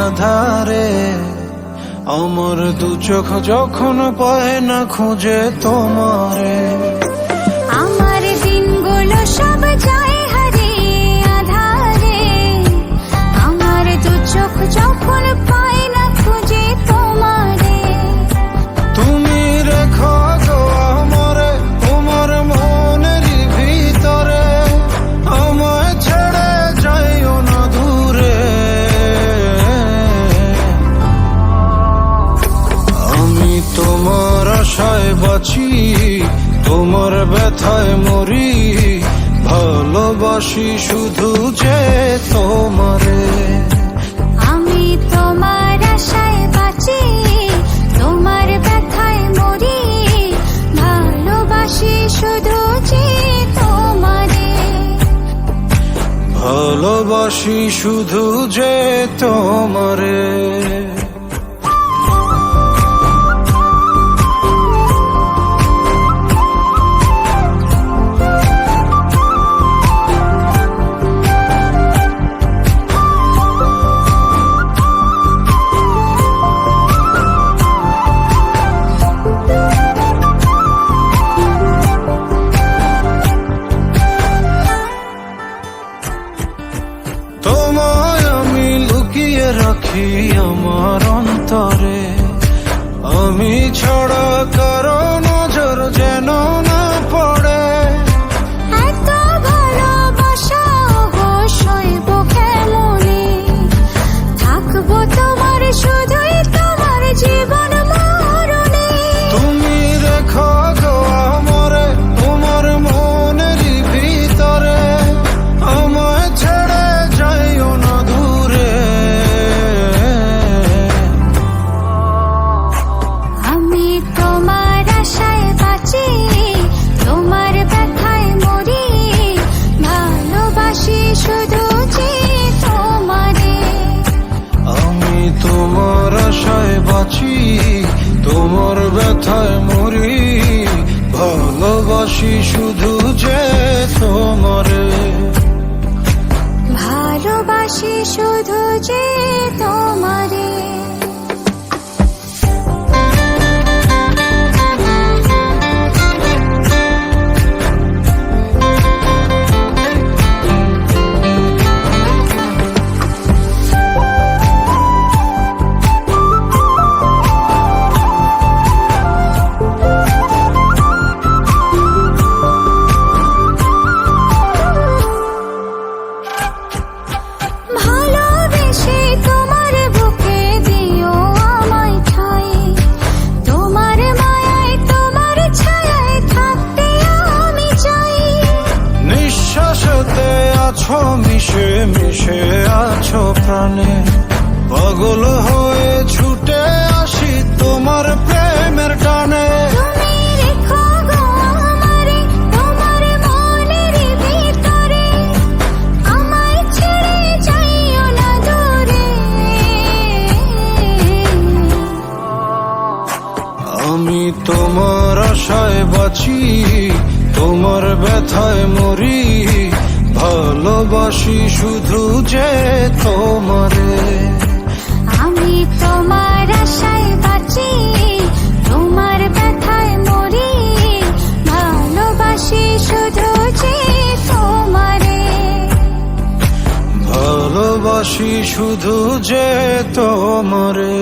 আধারে, আমার দু চোখ যখন পায় না খুঁজে তোমারে। আমার দিনগুলো সব যায় হারিয়ে আধারে, আমার দু চোখ যখন পায় না খুঁজে তোমারে। তুমি রেখো গো আমারে তোমার মনের ভিতরে, আমায় ছেড়ে যাইও না দূরে। আমি তোমার আশায় বাঁচি, তোমার ব্যথায় মরি, ভালোবাসি শুধু যে তোমারে। আমি তোমার আশায় বাঁচি, তোমার ব্যথায় মরি, ভালোবাসি শুধু যে তোমারে। ভালোবাসি শুধু যে তোমারে। তোমায় আমি লুকিয়ে রাখি আমার অন্তরে, আমি ছাড়া কারো নজর যেন না পড়ে। এত ভালোবাসা সইব কেমনে, থাকবো তোমার শুধুই তোমার জীবন মরণে। তুমি রেখো গো আমারে তোমার মনের ভিতরে, আমায় ছেড়ে যাইও না দূরে। আমি তোমার আশায় বাঁচি, তোমার ব্যথায় মরি, ভালোবাসি শুধু যে তোমারে। আমি তোমার আশায় বাঁচি, তোমার ব্যথায় মরি, ভালোবাসি শুধু যে তোমারে। ভালোবাসি শুধু যে তোমারে। ভালোবেসে তোমার বুকে দিও আমায় ঠাঁই, তোমার মায়ায় তোমার ছায়ায় থাকতে আমি চাই। নিঃশ্বাসেতে আছো মিশে মিশে আছো প্রাণে, পাগল হয়ে ছুটে আসি তোমার প্রেমের টানে। তুমি রেখো গো আমারে তোমার মনের ভিতরে, আমায় ছেড়ে যাইও না দূরে। আমি তোমার আশায় বাঁচি, তোমার ব্যথায় মরি, ভালোবাসি শুধু যে তোমারে। আমি তোমার আশায় বাঁচি, তোমার ব্যথায় মরি, ভালোবাসি শুধু যে তোমারে। ভালোবাসি শুধু যে তোমারে।